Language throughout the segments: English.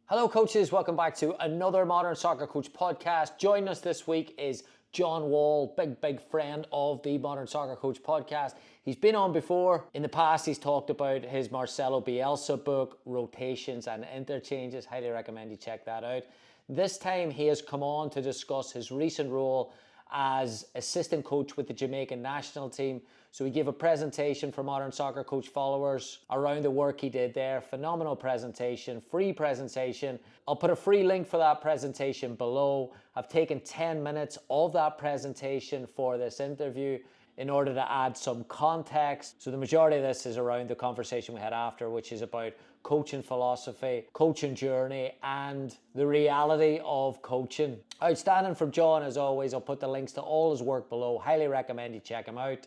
Hello coaches, welcome back to another Modern Soccer Coach podcast. Joining us this week is John Wall, big friend of the Modern Soccer Coach podcast. He's been on before. In the past, he's talked about his Marcelo Bielsa book, Rotations and Interchanges. Highly recommend you check that out. This time, he has come on to discuss his recent role as assistant coach with the Jamaican national team. So he gave a presentation for Modern Soccer Coach followers around the work he did there. Phenomenal presentation, free presentation. I'll put a free link for that presentation below. I've taken 10 minutes of that presentation for this interview in order to add some context. So the majority of this is around the conversation we had after, which is about coaching philosophy, coaching journey, and the reality of coaching. Outstanding from John, as always. I'll put the links to all his work below. Highly recommend you check him out.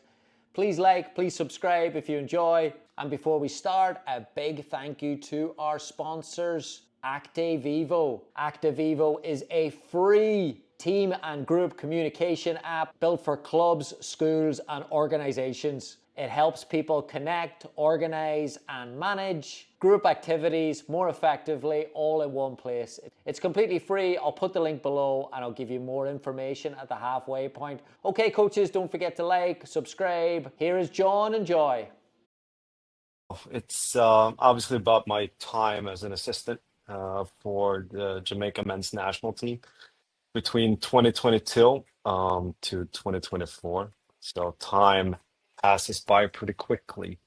Please like, please subscribe if you enjoy. And before we start, a big thank you to our sponsors, Actavivo. Actavivo is a free team and group communication app built for clubs, schools, and organizations. It helps people connect, organize, and manage group activities more effectively all in one place. It's completely free. I'll put the link below and I'll give you more information at the halfway point. Okay, coaches, don't forget to like, subscribe. Here is John. Enjoy. It's obviously about my time as an assistant for the Jamaica men's national team between 2022 to 2024. So time passes by pretty quickly.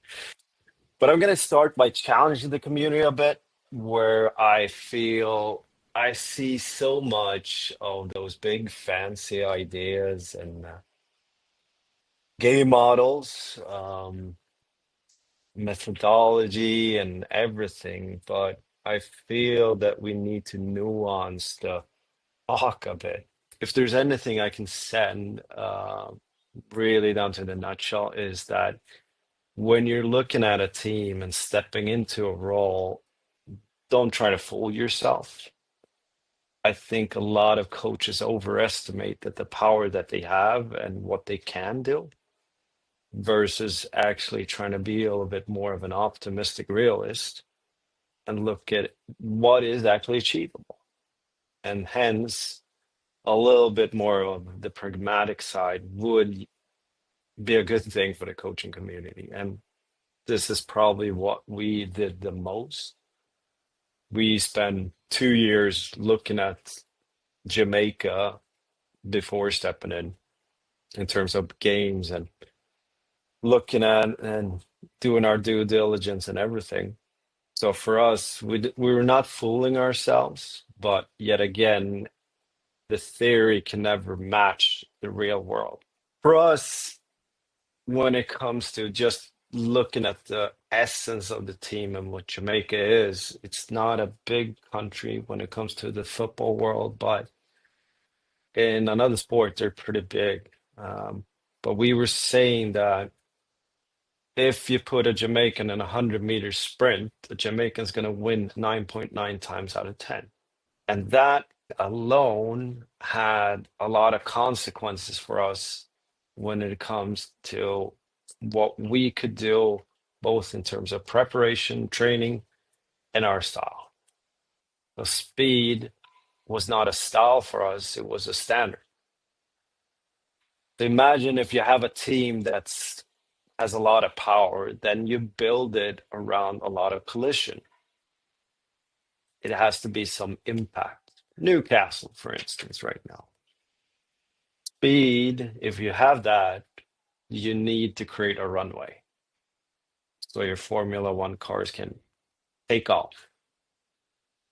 But I'm going to start by challenging the community a bit, where I feel I see so much of those big fancy ideas and game models, methodology, and everything. But I feel that we need to nuance the talk a bit. If there's anything I can send really down to the nutshell is that when you're looking at a team and stepping into a role, don't try to fool yourself. I think a lot of coaches overestimate that the power that they have and what they can do versus actually trying to be a little bit more of an optimistic realist and look at what is actually achievable. And hence, a little bit more of the pragmatic side would be a good thing for the coaching community. And this is probably what we did the most. We spent 2 years looking at Jamaica before stepping in terms of games and looking at and doing our due diligence and everything. So for us, we were not fooling ourselves, but yet again, the theory can never match the real world. For us, when it comes to just looking at the essence of the team and what Jamaica is, it's not a big country when it comes to the football world, but in another sport, they're pretty big. But we were saying that if you put a Jamaican in a 100-meter sprint, the Jamaican's going to win 9.9 times out of 10. And that alone had a lot of consequences for us when it comes to what we could do, both in terms of preparation, training, and our style. The speed was not a style for us, it was a standard. So imagine if you have a team that has a lot of power, then you build it around a lot of collision. It has to be some impact. Newcastle, for instance, right now. Speed, if you have that, you need to create a runway so your Formula One cars can take off.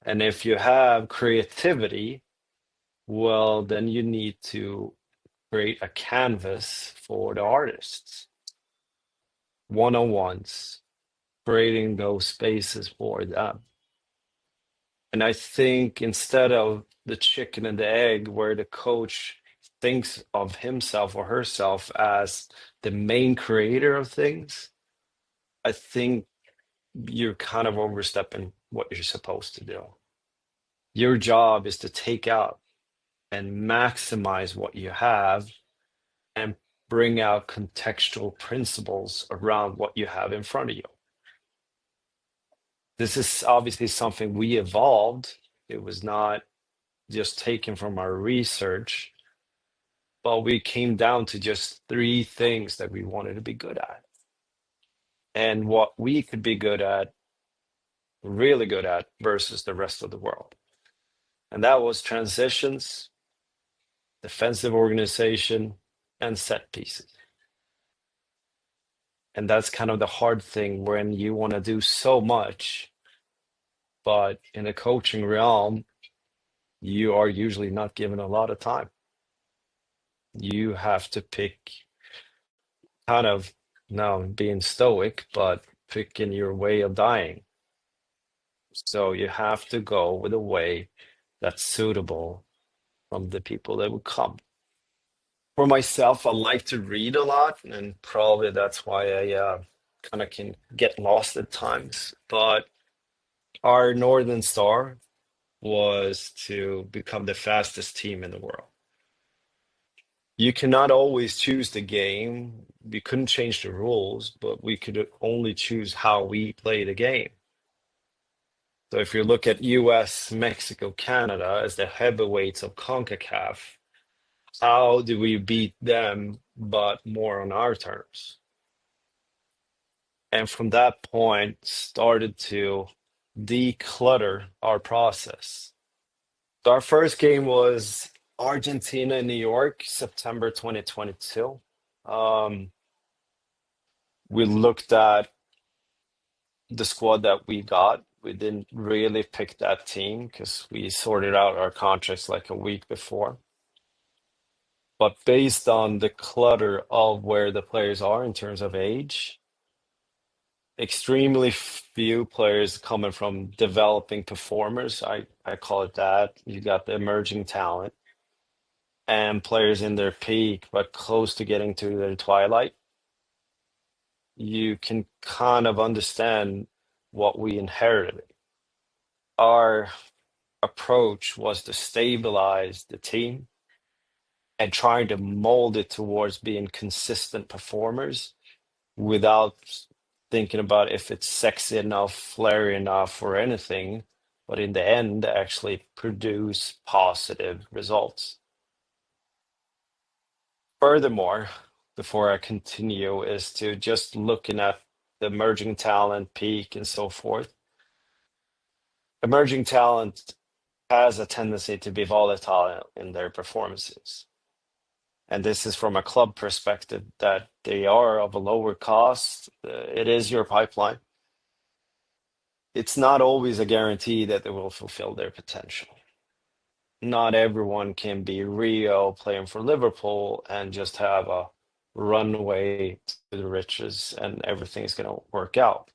And if you have creativity, well, then you need to create a canvas for the artists. One-on-ones, creating those spaces for them. And I think instead of the chicken and the egg, where the coach thinks of himself or herself as the main creator of things, I think you're kind of overstepping what you're supposed to do. Your job is to take out and maximize what you have and bring out contextual principles around what you have in front of you. This is obviously something we evolved It was not just taken from our research, but we came down to just three things that we wanted to be good at. And what we could be good at, really good at, versus the rest of the world. And that was transitions, defensive organization, and set pieces. And that's kind of the hard thing when you want to do so much, but in the coaching realm, you are usually not given a lot of time. You have to pick kind of, now being stoic, but picking your way of dying. So you have to go with a way that's suitable from the people that will come. For myself, I like to read a lot, and probably that's why I kind of can get lost at times. But our Northern Star was to become the fastest team in the world. You cannot always choose the game. We couldn't change the rules, but we could only choose how we play the game. So if you look at US, Mexico, Canada as the heavyweights of CONCACAF, how do we beat them, but more on our terms? And from that point, started to declutter our process. So our first game was Argentina in New York, September 2022. We looked at the squad that we got. We didn't really pick that team because we sorted out our contracts like a week before. But based on the clutter of where the players are in terms of age, extremely few players coming from developing performers. I call it that. You got the emerging talent and players in their peak, but close to getting to their twilight. You can kind of understand what we inherited. Our approach was to stabilize the team and trying to mold it towards being consistent performers without thinking about if it's sexy enough, flary enough, or anything, but in the end, actually produce positive results. Furthermore, before I continue, is to just looking at the emerging talent peak and so forth. Emerging talent has a tendency to be volatile in their performances. And this is from a club perspective that they are of a lower cost. It is your pipeline. It's not always a guarantee that they will fulfill their potential. Not everyone can be Rio playing for Liverpool and just have a runway to the riches and everything's going to work out.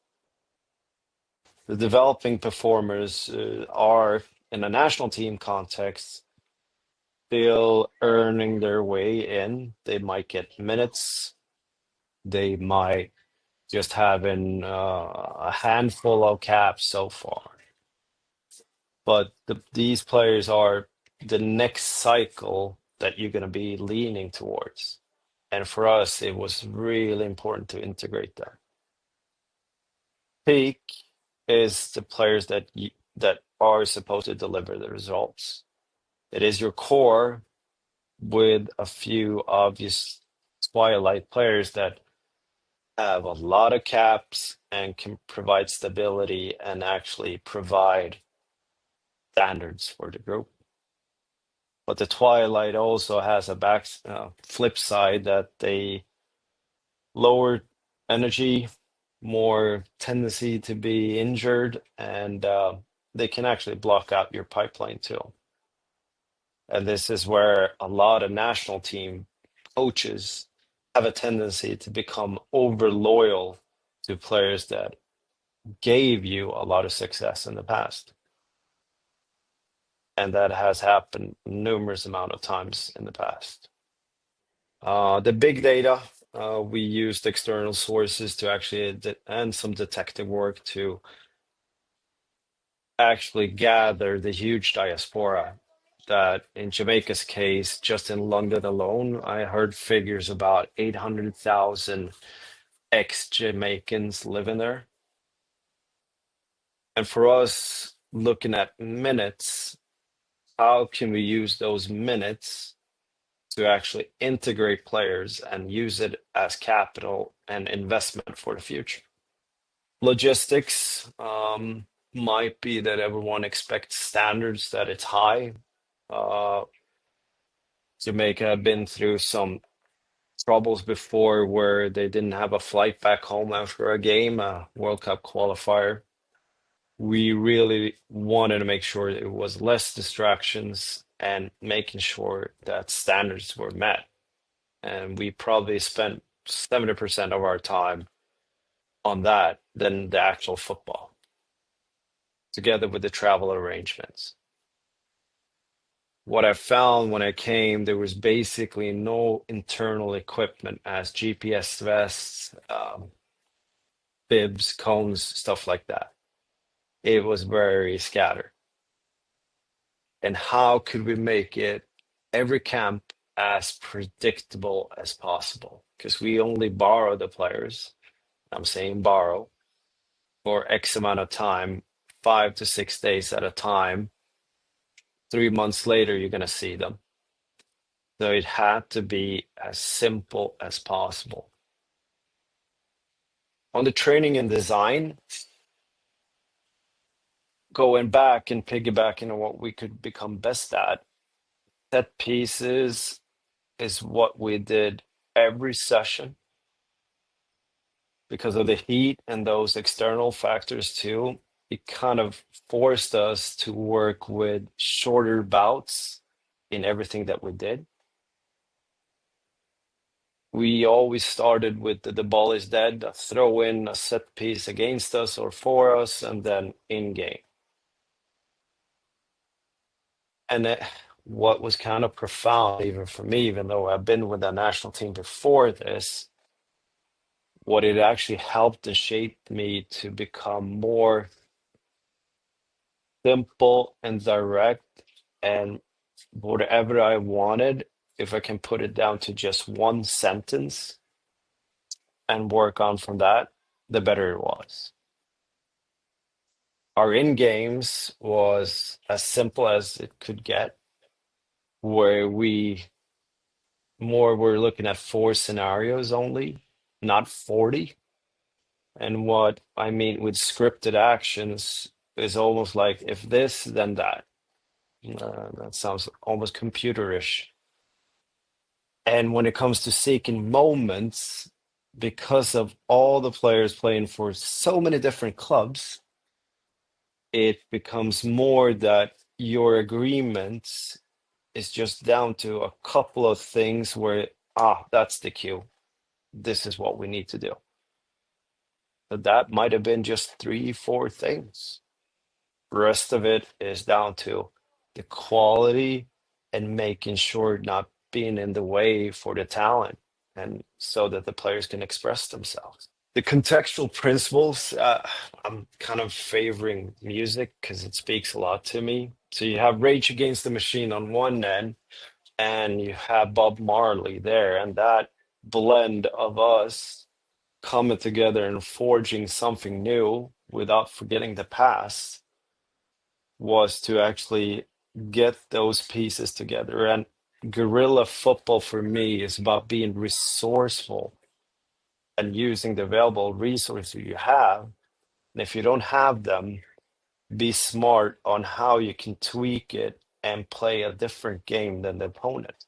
The developing performers are, in a national team context, still earning their way in. They might get minutes. They might just have a handful of caps so far. But these players are the next cycle that you're going to be leaning towards. And for us, it was really important to integrate that. Peak is the players that are supposed to deliver the results. It is your core with a few obvious twilight players that have a lot of caps and can provide stability and actually provide standards for the group. But the twilight also has a flip side that they lower energy, more tendency to be injured, and they can actually block out your pipeline too. And this is where a lot of national team coaches have a tendency to become over loyal to players that gave you a lot of success in the past. And that has happened numerous amount of times in the past. The big data, we used external sources to actually, and some detective work to actually gather the huge diaspora that in Jamaica's case, just in London alone, I heard figures about 800,000 ex-Jamaicans living there. And for us, looking at minutes, how can we use those minutes to actually integrate players and use it as capital and investment for the future. Logistics might be that everyone expects standards that it's high. Jamaica have been through some troubles before where they didn't have a flight back home after a game, a World Cup qualifier. We really wanted to make sure it was less distractions and making sure that standards were met. And we probably spent 70% of our time on that than the actual football, together with the travel arrangements. What I found when I came, there was basically no internal equipment as GPS vests, bibs, cones, stuff like that. It was very scattered. And how could we make it every camp as predictable as possible? Because we only borrow the players. I'm saying borrow for X amount of time, 5 to 6 days at a time. 3 months later, you're going to see them. So it had to be as simple as possible. On the training and design, going back and piggybacking on what we could become best at, set pieces is what we did every session because of the heat and those external factors too. It kind of forced us to work with shorter bouts in everything that we did. We always started with the ball is dead, throw in a set piece against us or for us, and then in game. And what was kind of profound, even for me, even though I've been with the national team before this, what it actually helped and shaped me to become more simple and direct, and whatever I wanted, if I can put it down to just one sentence and work on from that, the better it was. Our in games was as simple as it could get, where we more were looking at 4 scenarios only, not 40. And what I mean with scripted actions is almost like if this, then that. That sounds almost computerish. And when it comes to seeking moments, because of all the players playing for so many different clubs, it becomes more that your agreements is just down to a couple of things where, that's the cue. This is what we need to do. But that might have been just 3, 4 things. The rest of it is down to the quality and making sure not being in the way for the talent, and so that the players can express themselves. The contextual principles, I'm kind of favoring music because it speaks a lot to me. So you have Rage Against the Machine on one end, and you have Bob Marley there, and that blend of us coming together and forging something new without forgetting the past was to actually get those pieces together. And guerrilla football for me is about being resourceful and using the available resources you have. And if you don't have them, be smart on how you can tweak it and play a different game than the opponent.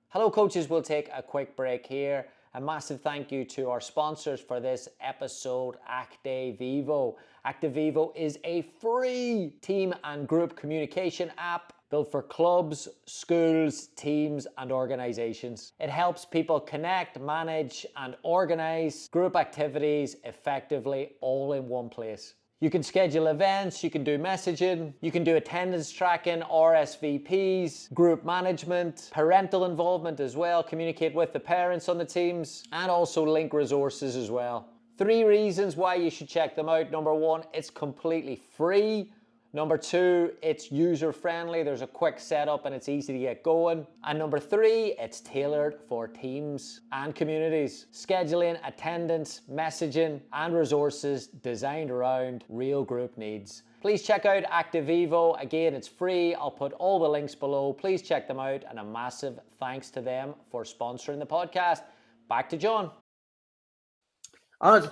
Hello coaches, we'll take a quick break here. A massive thank you to our sponsors for this episode, Actavivo. Actavivo is a free team and group communication app built for clubs, schools, teams, and organizations. It helps people connect, manage, and organize group activities effectively all in one place. You can schedule events, you can do messaging, you can do attendance tracking, RSVPs, group management, parental involvement as well, communicate with the parents on the teams, and also link resources as well. 3 reasons why you should check them out. Number 1, it's completely free. Number 2, it's user-friendly. There's a quick setup and it's easy to get going. And number 3, it's tailored for teams and communities. Scheduling, attendance, messaging, and resources designed around real group needs. Please check out Actavivo. Again, it's free. I'll put all the links below. Please check them out. And a massive thanks to them for sponsoring the podcast. Back to John.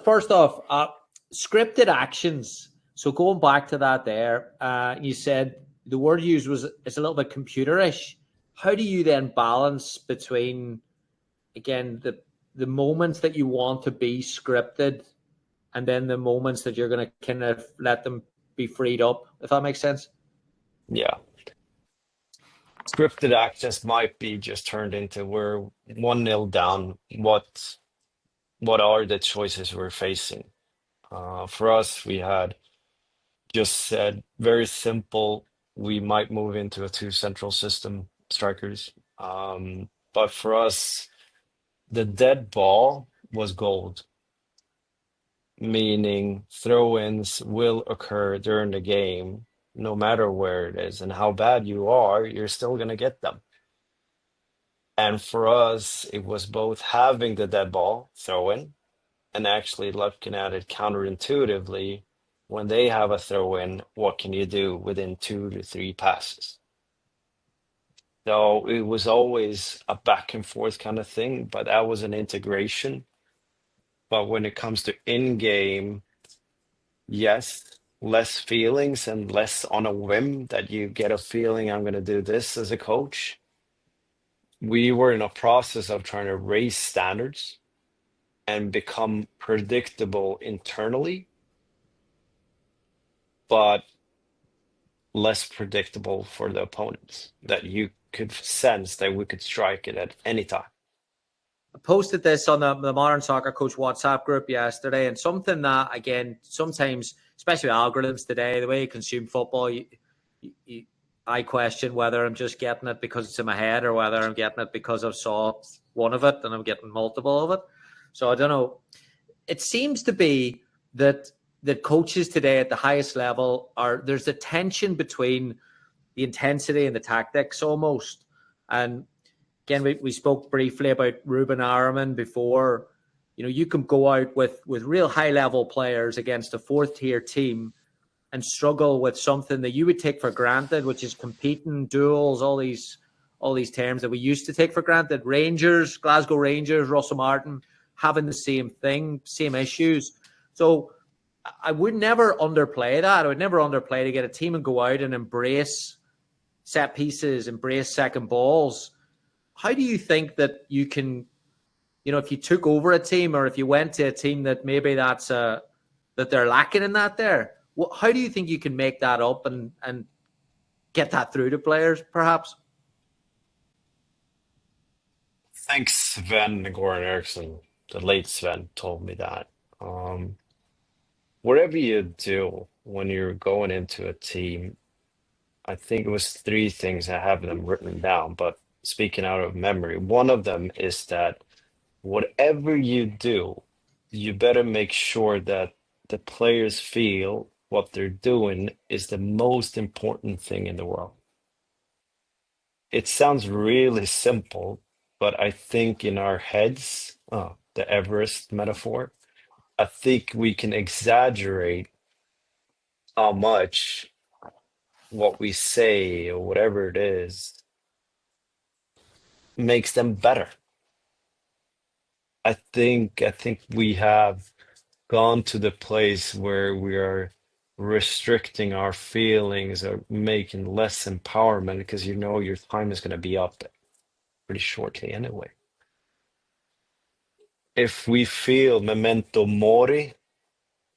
First off, scripted actions. So going back to that there, you said the word used was it's a little bit computerish. How do you then balance between, again, the moments that you want to be scripted and then the moments that you're going to kind of let them be freed up, if that makes sense? Yeah. Scripted actions might be just turned into we're 1-0 down. What are the choices we're facing? For us, we had just said very simple. We might move into a 2 central system strikers. But for us, the dead ball was gold, meaning throw-ins will occur during the game, no matter where it is and how bad you are, you're still going to get them. And for us, it was both having the dead ball throw-in and actually looking at it counterintuitively. When they have a throw-in, what can you do within 2 to 3 passes? So it was always a back and forth kind of thing, but that was an integration. But when it comes to in-game, yes, less feelings and less on a whim that you get a feeling I'm going to do this as a coach. We were in a process of trying to raise standards and become predictable internally, but less predictable for the opponents, that you could sense that we could strike it at any time. I posted this on the Modern Soccer Coach WhatsApp group yesterday, and something that, again, sometimes, especially with algorithms today, the way you consume football, I question whether I'm just getting it because it's in my head or whether I'm getting it because I saw one of it and I'm getting multiple of it. So I don't know. It seems to be that coaches today at the highest level there's a tension between the intensity and the tactics almost. And again, we spoke briefly about Ruben Araman before. You know, you can go out with real high level players against a 4th tier team and struggle with something that you would take for granted, which is competing, duels, all these terms that we used to take for granted. Rangers, Glasgow Rangers, Russell Martin, having the same thing, same issues. So I would never underplay that. I would never underplay to get a team and go out and embrace set pieces, embrace second balls. How do you think that you can, you know, if you took over a team or if you went to a team that maybe that they're lacking in that there, how do you think you can make that up and get that through to players, perhaps? Thanks, Sven Goran Eriksson, the late Sven, told me that. Whatever you do when you're going into a team, I think it was 3 things. I have them written down, but speaking out of memory, one of them is that whatever you do, you better make sure that the players feel what they're doing is the most important thing in the world. It sounds really simple, but I think in our heads, the Everest metaphor, I think we can exaggerate how much what we say or whatever it is makes them better. I think we have gone to the place where we are restricting our feelings or making less empowerment because you know your time is going to be up pretty shortly anyway. If we feel memento mori,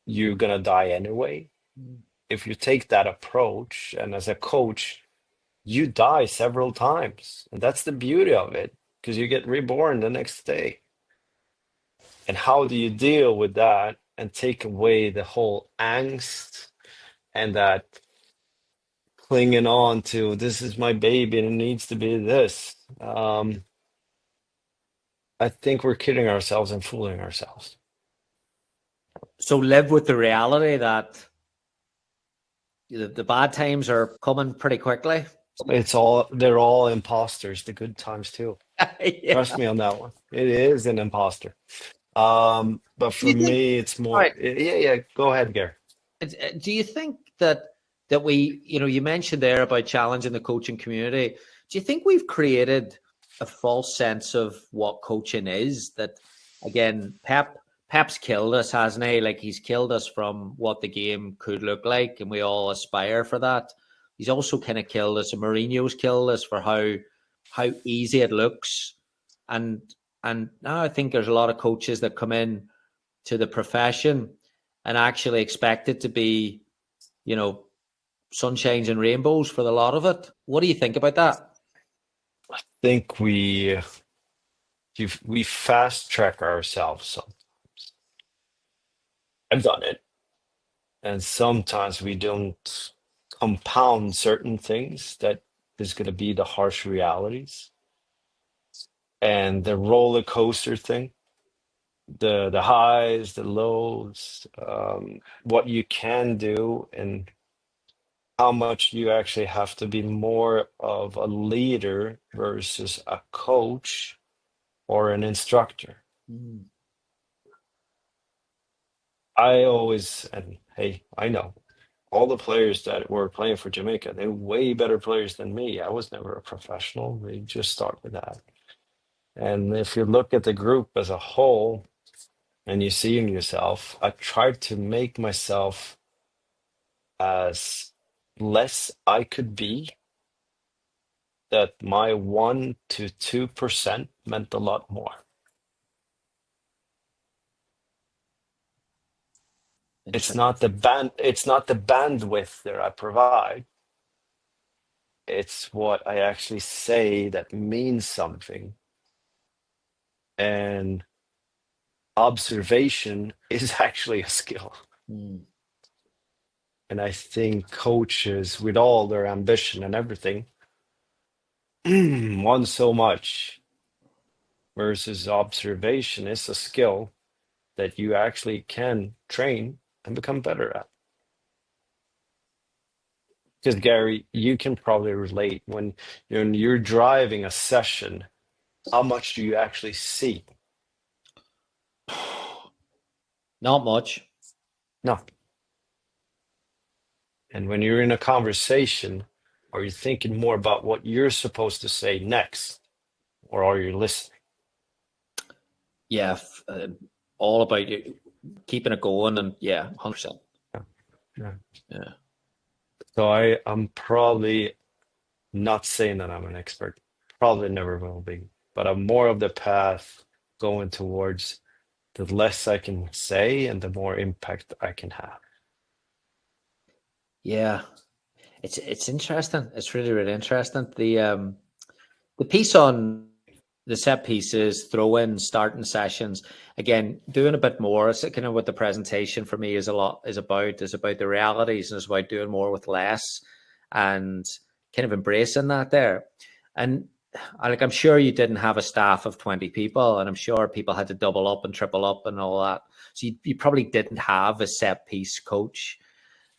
you're going to die anyway. If you take that approach, and as a coach, you die several times. And that's the beauty of it, because you get reborn the next day. And how do you deal with that and take away the whole angst and that clinging on to this is my baby and it needs to be this? I think we're kidding ourselves and fooling ourselves. So live with the reality that the bad times are coming pretty quickly. They're all imposters, the good times too. Yeah. Trust me on that one. It is an imposter. But for me, it's more. Right. Yeah. Go ahead, Gary. Do you think that that we, you mentioned there about challenging the coaching community. Do you think we've created a false sense of what coaching is? That, again, Pep's killed us, hasn't he? Like, he's killed us from what the game could look like, and we all aspire for that. He's also kind of killed us, and Mourinho's killed us for how easy it looks. And now I think there's a lot of coaches that come in to the profession and actually expect it to be, sunshines and rainbows for the lot of it. What do you think about that? I think we fast track ourselves sometimes. I've done it. And sometimes we don't compound certain things that is going to be the harsh realities. And the roller coaster thing, the highs, the lows, what you can do, and how much you actually have to be more of a leader versus a coach or an instructor. Mm. I always, and hey, I know all the players that were playing for Jamaica, they're way better players than me. I was never a professional. They just start with that. And if you look at the group as a whole and you see in yourself, I tried to make myself as less I could be, that my 1 to 2% meant a lot more. It's not the bandwidth that I provide. It's what I actually say that means something. And observation is actually a skill. Mm. And I think coaches, with all their ambition and everything, want so much, versus observation is a skill that you actually can train and become better at. Because Gary, you can probably relate when you're driving a session, how much do you actually see? Not much. No. And when you're in a conversation, are you thinking more about what you're supposed to say next, or are you listening? Yeah, all about you keeping it going, and 100%. Yeah. Yeah. So I'm probably not saying that I'm an expert, probably never will be, but I'm more of the path going towards the less I can say and the more impact I can have. Yeah. It's interesting. It's really, really interesting. The piece on the set pieces, throw-in, starting sessions, again, doing a bit more. It's kind of what the presentation for me is about the realities, and it's about doing more with less, and kind of embracing that there. And I'm sure you didn't have a staff of 20 people, and I'm sure people had to double up and triple up and all that. So you probably didn't have a set piece coach.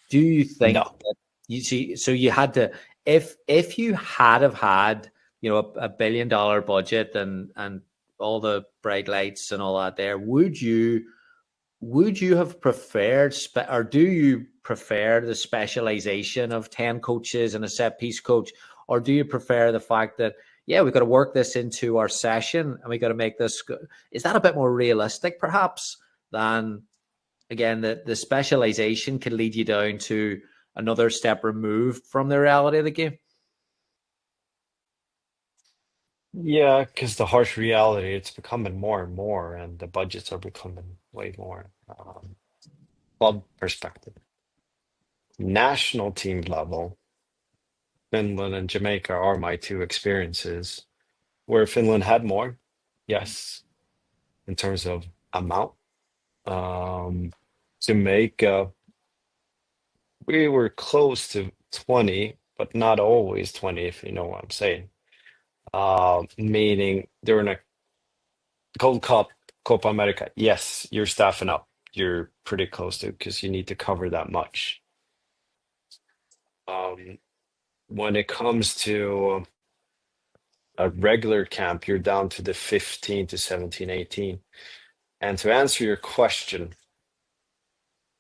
Do you think No. that you see? So you had to, if you had have had, $1 billion budget and all the bright lights and all that there, would you have preferred, or do you prefer the specialization of 10 coaches and a set piece coach, or do you prefer the fact that, we've got to work this into our session and we got to make this? Is that a bit more realistic, perhaps, than, again, the specialization can lead you down to another step removed from the reality of the game? Yeah, because the harsh reality, it's becoming more and more, and the budgets are becoming way more. Club perspective. National team level, Finland and Jamaica are my two experiences. Where Finland had more, yes, in terms of amount. Jamaica, we were close to 20, but not always 20, if you know what I'm saying. Meaning during a Gold Cup, Copa America, yes, you're staffing up. You're pretty close to, because you need to cover that much. When it comes to a regular camp, you're down to the 15 to 17, 18. And to answer your question,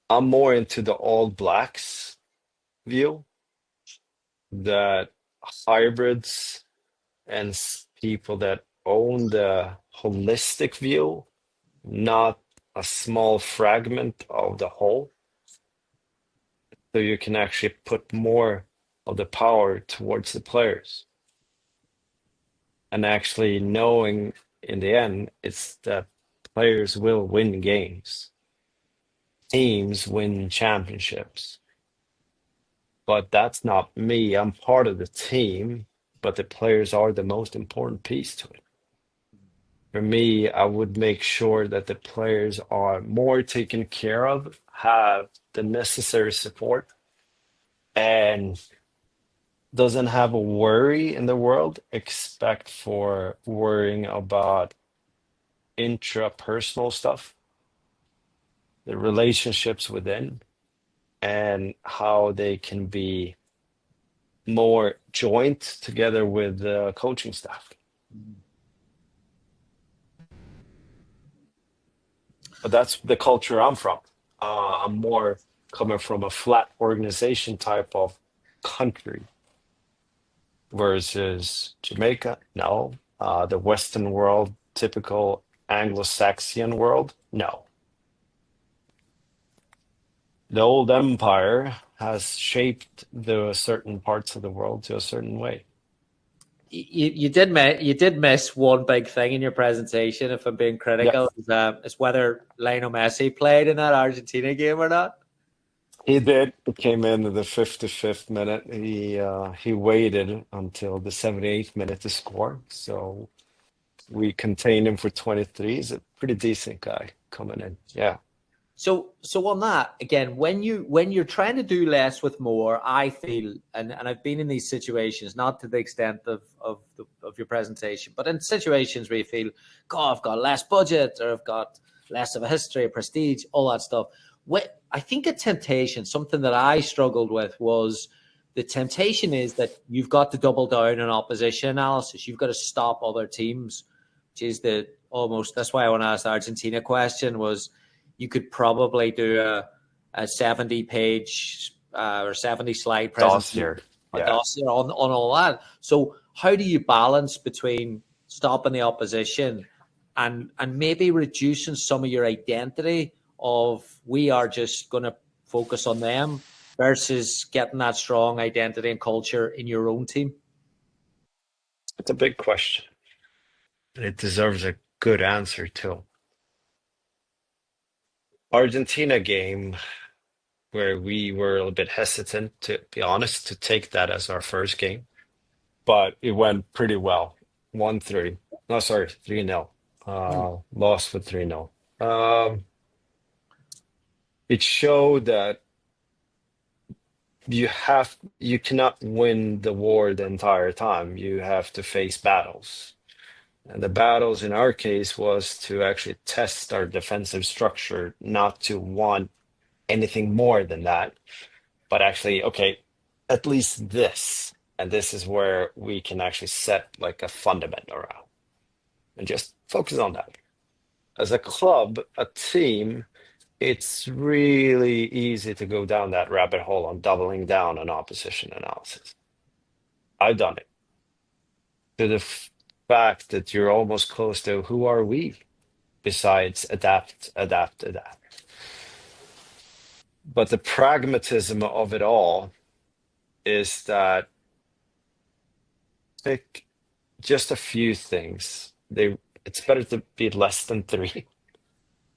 I'm more into the All Blacks view, that hybrids and people that own the holistic view, not a small fragment of the whole. So you can actually put more of the power towards the players. And actually knowing in the end, it's that players will win games. Teams win championships. But that's not me. I'm part of the team, but the players are the most important piece to it. For me, I would make sure that the players are more taken care of, have the necessary support, and doesn't have a worry in the world, except for worrying about intrapersonal stuff, the relationships within, and how they can be more joint together with the coaching staff. But that's the culture I'm from. I'm more coming from a flat organization type of country versus Jamaica. No. The Western world, typical Anglo-Saxon world. No. The old empire has shaped the certain parts of the world to a certain way. You did miss one big thing in your presentation, if I'm being critical, is whether Lionel Messi played in that Argentina game or not. He did. He came in at the 55th minute. He waited until the 78th minute to score. So we contained him for 23. He's a pretty decent guy coming in. Yeah. So on that, again, when you're trying to do less with more, I feel, and I've been in these situations, not to the extent of your presentation, but in situations where you feel, God, I've got less budget, or I've got less of a history, prestige, all that stuff. I think a temptation, something that I struggled with, was the temptation is that you've got to double down on opposition analysis. You've got to stop other teams, which is that's why I want to ask the Argentina question was, you could probably do a 70-page or 70-slide presentation on all that. So how do you balance between stopping the opposition and maybe reducing some of your identity of we are just going to focus on them versus getting that strong identity and culture in your own team? It's a big question. It deserves a good answer too. Argentina game, where we were a little bit hesitant, to be honest, to take that as our first game, but it went pretty well. 1-3. No, sorry, 3-0. Lost with 3-0. It showed that you cannot win the war the entire time. You have to face battles. And the battles in our case was to actually test our defensive structure, not to want anything more than that, but actually, okay, at least this. And this is where we can actually set like a fundament around and just focus on that. As a club, a team, it's really easy to go down that rabbit hole on doubling down on opposition analysis. I've done it. To the fact that you're almost close to who are we besides adapt. But the pragmatism of it all is that pick just a few things. It's better to be less than 3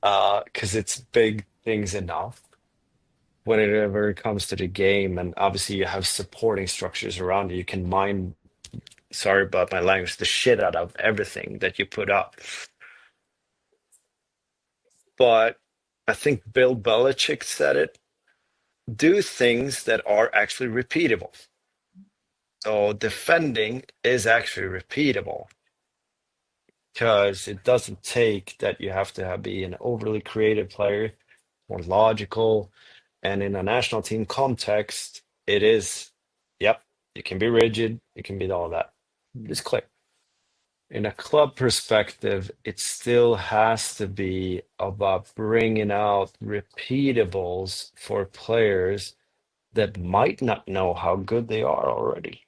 because it's big things enough whenever it comes to the game. And obviously you have supporting structures around you. You can mine, sorry about my language, the shit out of everything that you put up. But I think Bill Belichick said it, do things that are actually repeatable. So defending is actually repeatable because it doesn't take that you have to be an overly creative player or logical. And in a national team context, it is, yep, you can be rigid, you can be all that. Just click. In a club perspective, it still has to be about bringing out repeatables for players that might not know how good they are already.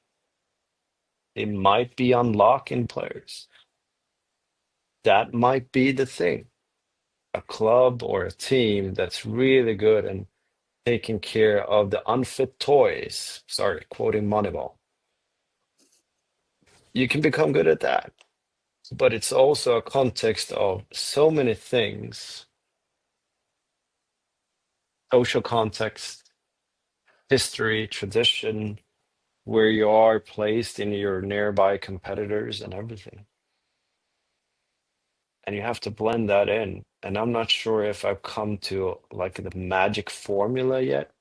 They might be unlocking players. That might be the thing. A club or a team that's really good and taking care of the unfit toys. Sorry, quoting Moneyball. You can become good at that. But it's also a context of so many things: social context, history, tradition, where you are placed in your nearby competitors and everything. And you have to blend that in. And I'm not sure if I've come to like the magic formula yet,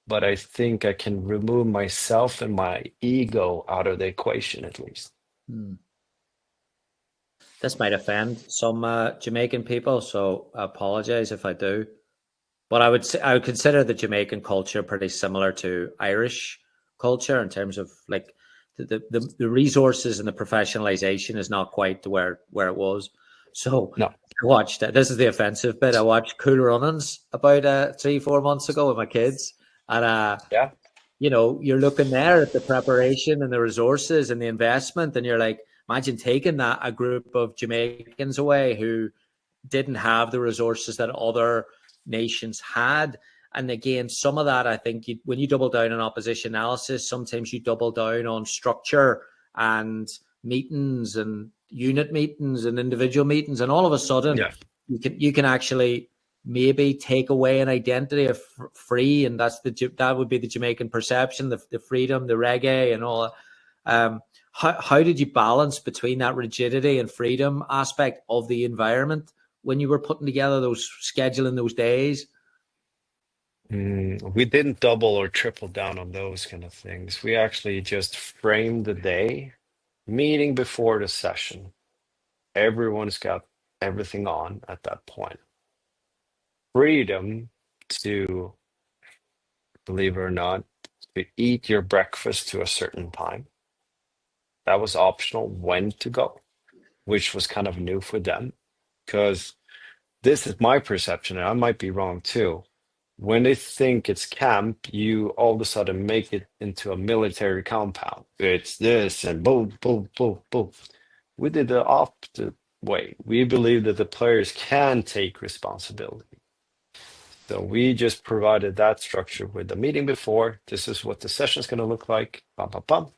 but I think I can remove myself and my ego out of the equation at least. This might offend some Jamaican people, so I apologize if I do. But I would consider the Jamaican culture pretty similar to Irish culture in terms of like the resources and the professionalization is not quite to where it was. So No. I watched this is the offensive bit. I watched Cool Runnings about 3-4 months ago with my kids, and Yeah. you know, you're looking there at the preparation and the resources and the investment, and you're like, imagine taking a group of Jamaicans away who didn't have the resources that other nations had. And again, some of that, I think, when you double down on opposition analysis, sometimes you double down on structure and meetings and unit meetings and individual meetings, and all of a sudden, Yeah. you can actually maybe take away an identity of free, and that would be the Jamaican perception, the freedom, the reggae, and all. How did you balance between that rigidity and freedom aspect of the environment when you were putting together scheduling those days? We didn't double or triple down on those kind of things. We actually just framed the day, meeting before the session. Everyone's got everything on at that point. Freedom to, believe it or not, to eat your breakfast to a certain time. That was optional when to go, which was kind of new for them, because this is my perception, and I might be wrong too. When they think it's camp, you all of a sudden make it into a military compound. It's this and boom, boom, boom, boom. We did the opposite way. We believe that the players can take responsibility. So we just provided that structure with the meeting before. This is what the session is going to look like. Bum, bum, bum.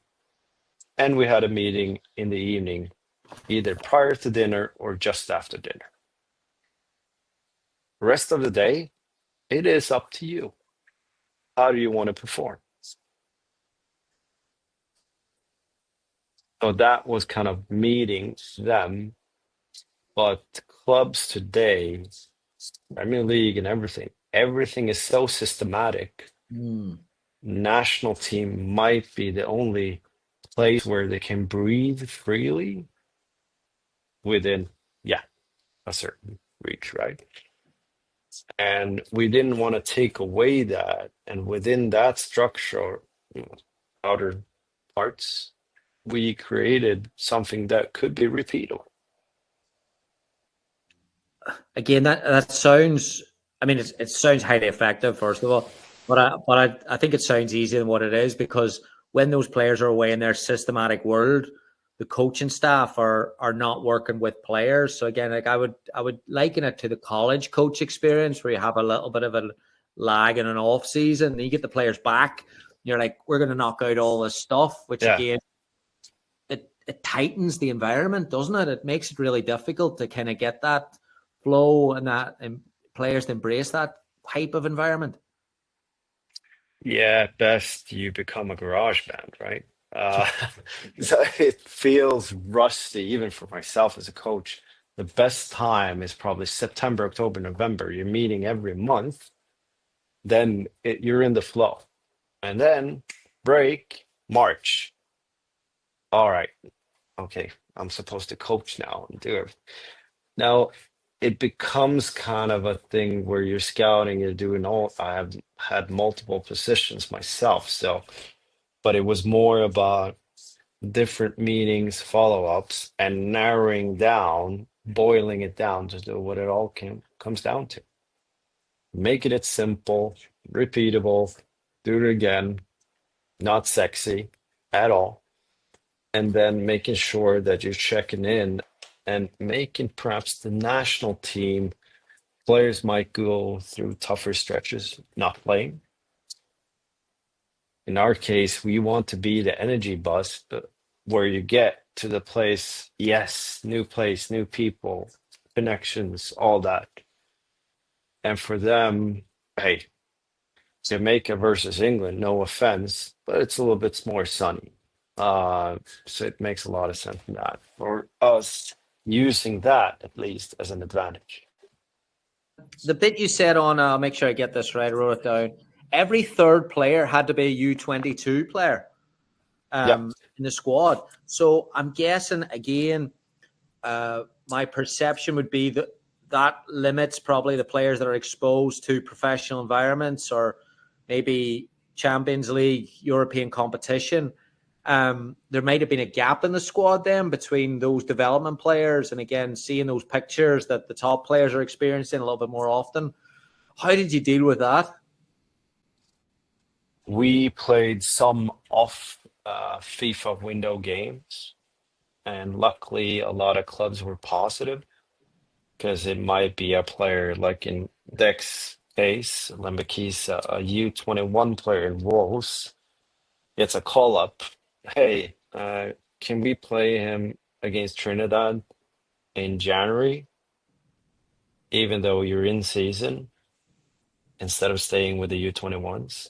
And we had a meeting in the evening, either prior to dinner or just after dinner. Rest of the day, it is up to you. How do you want to perform? So that was kind of meeting them. But clubs today, Premier League and everything is so systematic. National team might be the only place where they can breathe freely within, a certain reach, right? And we didn't want to take away that. And within that structure, outer parts, we created something that could be repeatable. Again, that sounds, I mean, it sounds highly effective, first of all, but I think it sounds easier than what it is, because when those players are away in their systematic world, the coaching staff are not working with players. So again, like I would liken it to the college coach experience, where you have a little bit of a lag in an off season, and you get the players back. You're like, we're going to knock out all this stuff, which again, it tightens the environment, doesn't it? It makes it really difficult to kind of get that flow and players to embrace that type of environment. Yeah, at best you become a garage band, right? So it feels rusty, even for myself as a coach. The best time is probably September, October, November. You're meeting every month, then you're in the flow. And then break, March. All right, okay, I'm supposed to coach now and do it. Now it becomes kind of a thing where you're scouting, you're doing all. I have had multiple positions myself, so, but it was more about different meetings, follow-ups, and narrowing down, boiling it down to do what it all comes down to. Making it simple, repeatable, do it again, not sexy at all. And then making sure that you're checking in and making perhaps the national team players might go through tougher stretches not playing. In our case, we want to be the energy bus where you get to the place, yes, new place, new people, connections, all that. And for them, hey, Jamaica versus England, no offense, but it's a little bit more sunny. So it makes a lot of sense in that for us using that at least as an advantage. The bit you said on, I'll make sure I get this right, I wrote it down. Every third player had to be a U22 player in the squad. So I'm guessing, again, my perception would be that limits probably the players that are exposed to professional environments or maybe Champions League, European competition. There might have been a gap in the squad then between those development players and, again, seeing those pictures that the top players are experiencing a little bit more often. How did you deal with that? We played some off FIFA window games, and luckily a lot of clubs were positive because it might be a player like in Deck's case, Lembeki's a U21 player in Wolves. It's a call up. Hey, can we play him against Trinidad in January, even though you're in season, instead of staying with the U21s?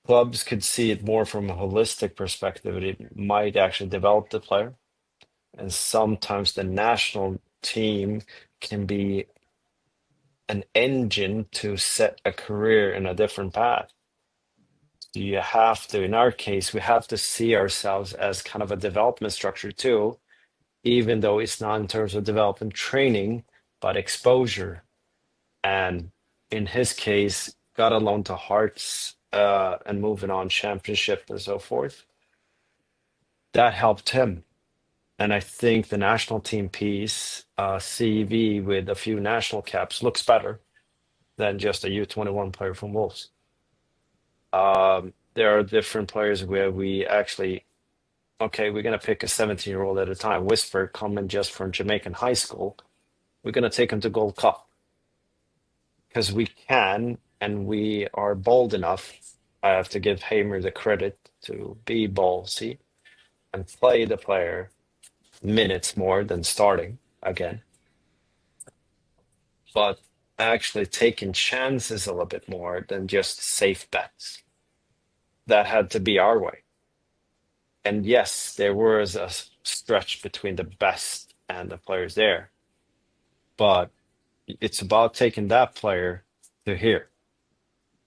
Clubs could see it more from a holistic perspective. It might actually develop the player. And sometimes the national team can be an engine to set a career in a different path. You have to, in our case, we have to see ourselves as kind of a development structure too, even though it's not in terms of development training, but exposure. And in his case, got a loan to Hearts and moving on championship and so forth. That helped him. And I think the national team piece, CV with a few national caps, looks better than just a U21 player from Wolves. There are different players where we actually, okay, we're going to pick a 17-year-old at a time. Whisper coming just from Jamaican high school. We're going to take him to Gold Cup because we can, and we are bold enough. I have to give Hamer the credit to be ballsy and play the player minutes more than starting again. But actually taking chances a little bit more than just safe bets. That had to be our way. And yes, there was a stretch between the best and the players there. But it's about taking that player to here.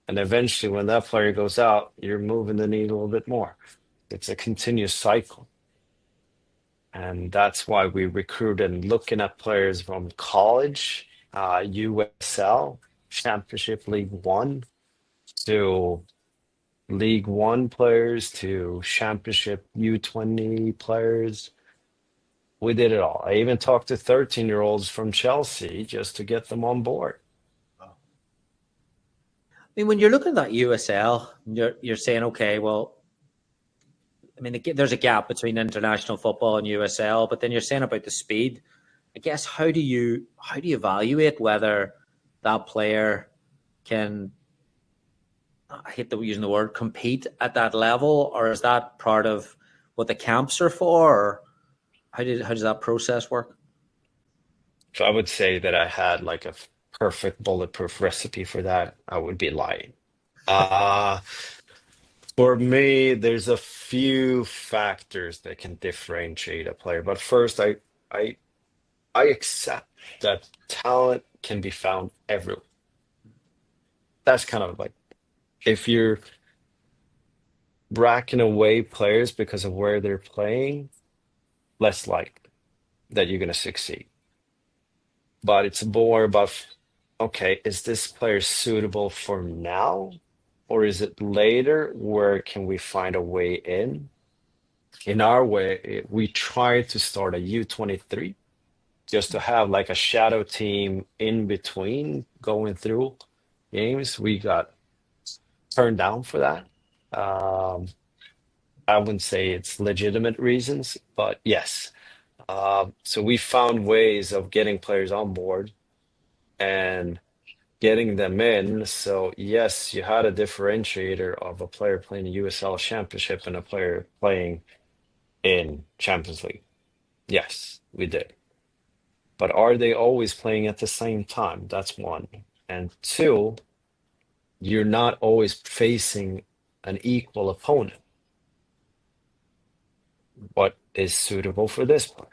And eventually when that player goes out, you're moving the needle a little bit more. It's a continuous cycle. And that's why we recruit and looking at players from college, USL, Championship League One, to League One players, to Championship U20 players. We did it all. I even talked to 13-year-olds from Chelsea just to get them on board. I mean, when you're looking at that USL, you're saying, okay, well, I mean, there's a gap between international football and USL, but then you're saying about the speed. I guess how do you evaluate whether that player can, I hate using the word, compete at that level, or is that part of what the camps are for? Or how does that process work? So I would say that I had like a perfect bulletproof recipe for that. I would be lying. For me, there's a few factors that can differentiate a player. But first, I accept that talent can be found everywhere. That's kind of like if you're racking away players because of where they're playing, less likely that you're going to succeed. But it's more about, okay, is this player suitable for now? Or is it later? Where can we find a way in? In our way, we try to start a U23 just to have like a shadow team in between going through games. We got turned down for that. I wouldn't say it's legitimate reasons, but yes. So we found ways of getting players on board and getting them in. So yes, you had a differentiator of a player playing the USL Championship and a player playing in Champions League. Yes, we did. But are they always playing at the same time? That's one. And two, you're not always facing an equal opponent. What is suitable for this player?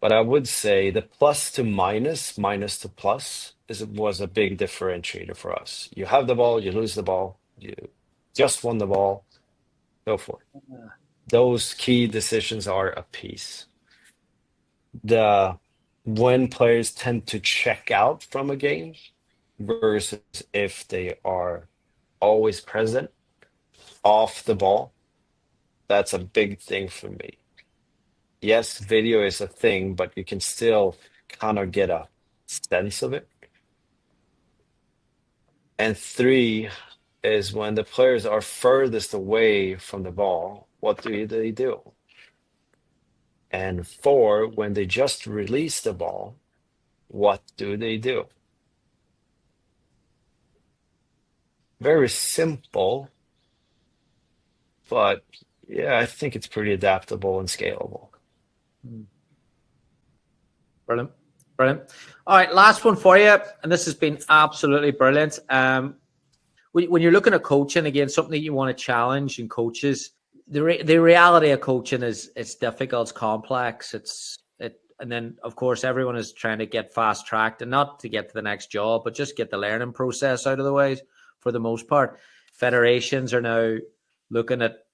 But I would say the plus to minus, minus to plus was a big differentiator for us. You have the ball, you lose the ball, you just won the ball, go for it. Those key decisions are a piece. When players tend to check out from a game versus if they are always present off the ball, that's a big thing for me. Yes, video is a thing, but you can still kind of get a sense of it. And three is when the players are furthest away from the ball, what do they do? And four, when they just release the ball, what do they do? Very simple, but yeah, I think it's pretty adaptable and scalable. Brilliant. Brilliant. All right, last one for you. And this has been absolutely brilliant. When you're looking at coaching, again, something that you want to challenge in coaches, the reality of coaching is it's difficult, it's complex, and then of course everyone is trying to get fast tracked and not to get to the next job, but just get the learning process out of the way for the most part. Federations are now looking at,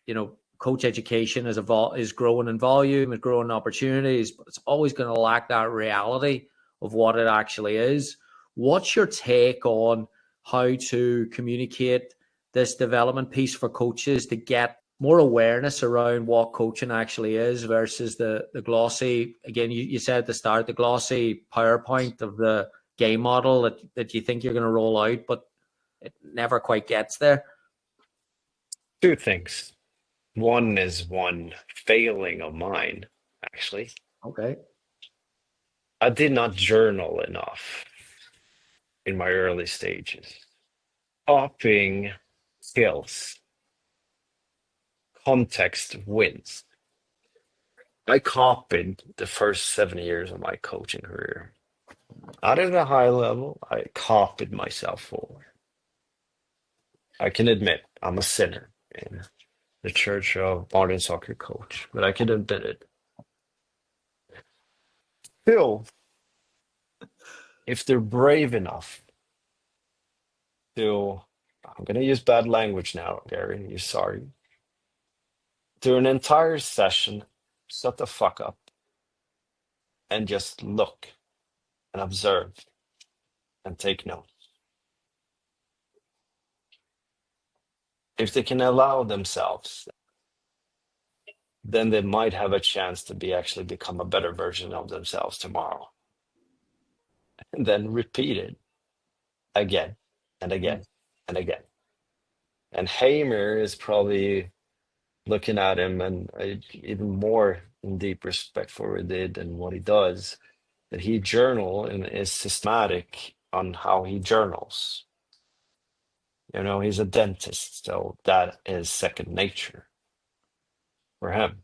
coach education is growing in volume, is growing in opportunities, but it's always going to lack that reality of what it actually is. What's your take on how to communicate this development piece for coaches to get more awareness around what coaching actually is versus the glossy, again, you said at the start, the glossy PowerPoint of the game model that you think you're going to roll out, but it never quite gets there? Two things. One is one failing of mine, actually. Okay. I did not journal enough in my early stages. Copying kills. Context wins. I copied the first 7 years of my coaching career. Not at a high level, I copied myself forward. I can admit I'm a sinner in the church of modern soccer coach, but I can admit it. Still, if they're brave enough to, I'm going to use bad language now, Gary, you're sorry, do an entire session, shut the fuck up, and just look and observe and take notes. If they can allow themselves, then they might have a chance to actually become a better version of themselves tomorrow. And then repeat it again and again and again. And Hamer is probably looking at him and even more in deep respect for what he did and what he does, that he journal and is systematic on how he journals. He's a dentist, so that is second nature for him.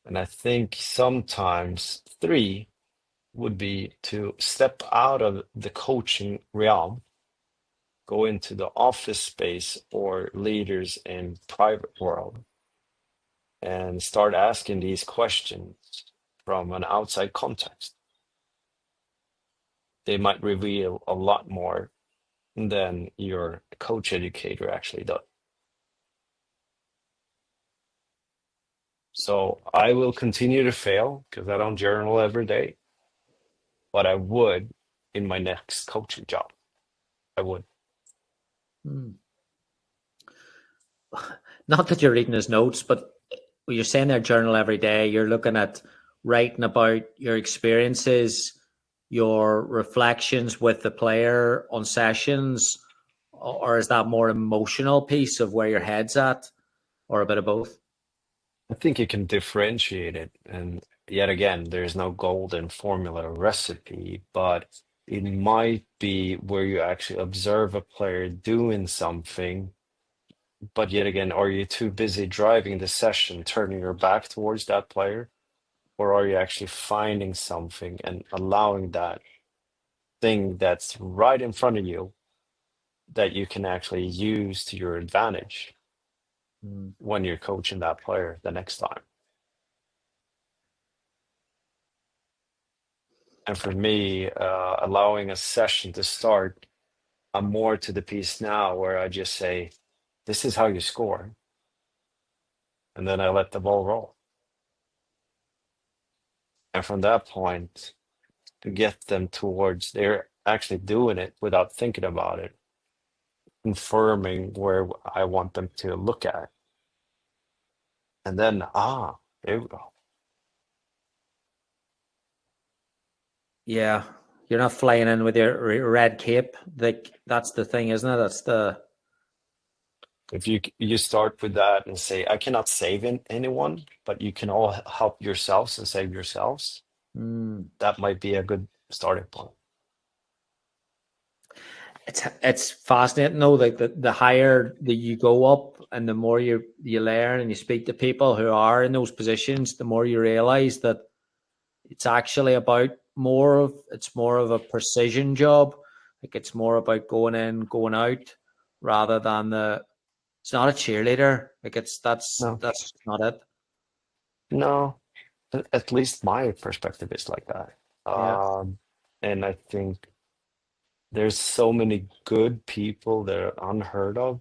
And I think sometimes three would be to step out of the coaching realm, go into the office space or leaders in private world, and start asking these questions from an outside context. They might reveal a lot more than your coach educator actually does. So I will continue to fail because I don't journal every day, but I would in my next coaching job. I would. Not that you're reading his notes, but you're saying their journal every day. You're looking at writing about your experiences, your reflections with the player on sessions, or is that more emotional piece of where your head's at, or a bit of both? I think you can differentiate it. And yet again, there's no golden formula or recipe, but it might be where you actually observe a player doing something. But yet again, are you too busy driving the session, turning your back towards that player? Or are you actually finding something and allowing that thing that's right in front of you that you can actually use to your advantage when you're coaching that player the next time? And for me, allowing a session to start, I'm more to the piece now where I just say, this is how you score. And then I let the ball roll. And from that point, to get them towards, they're actually doing it without thinking about it, confirming where I want them to look at. And then, there we go. Yeah, you're not flying in with your red cape. That's the thing, isn't it? That's the. If you start with that and say, I cannot save anyone, but you can all help yourselves and save yourselves, that might be a good starting point. It's fascinating though, like the higher that you go up and the more you learn and you speak to people who are in those positions, the more you realize that it's actually about more of a precision job. Like it's more about going in, going out, rather than it's not a cheerleader. Like that's not it. No, at least my perspective is like that. Yeah. And I think there's so many good people that are unheard of.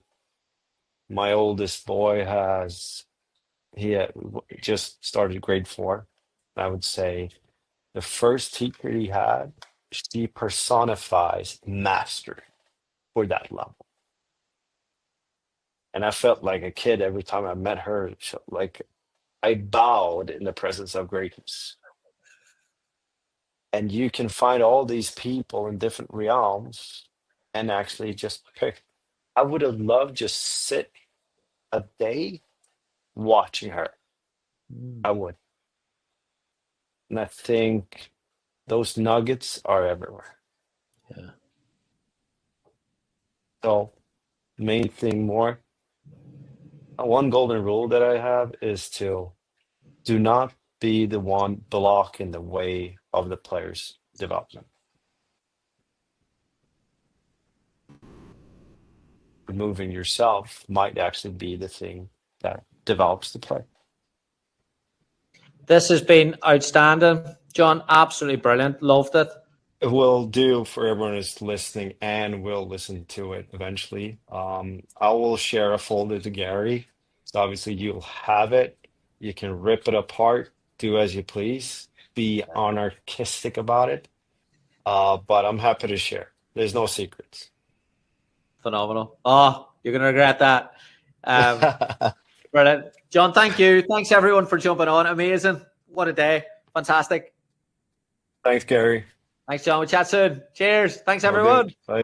My oldest boy he just started grade 4. I would say the first teacher he had, she personifies mastery for that level. And I felt like a kid every time I met her, like I bowed in the presence of greatness. And you can find all these people in different realms and actually just pick. I would have loved just sit a day watching her. I would. And I think those nuggets are everywhere. Yeah. So, main thing more. One golden rule that I have is to do not be the one blocking the way of the player's development. Removing yourself might actually be the thing that develops the player. This has been outstanding, John. Absolutely brilliant. Loved it. It will do for everyone who's listening and will listen to it eventually. I will share a folder to Gary. So obviously you'll have it. You can rip it apart, do as you please, be anarchistic about it. But I'm happy to share. There's no secrets. Phenomenal. Oh, you're going to regret that. Brilliant. John, thank you. Thanks everyone for jumping on. Amazing. What a day. Fantastic. Thanks, Gary. Thanks, John. We'll chat soon. Cheers. Thanks, everyone. Bye.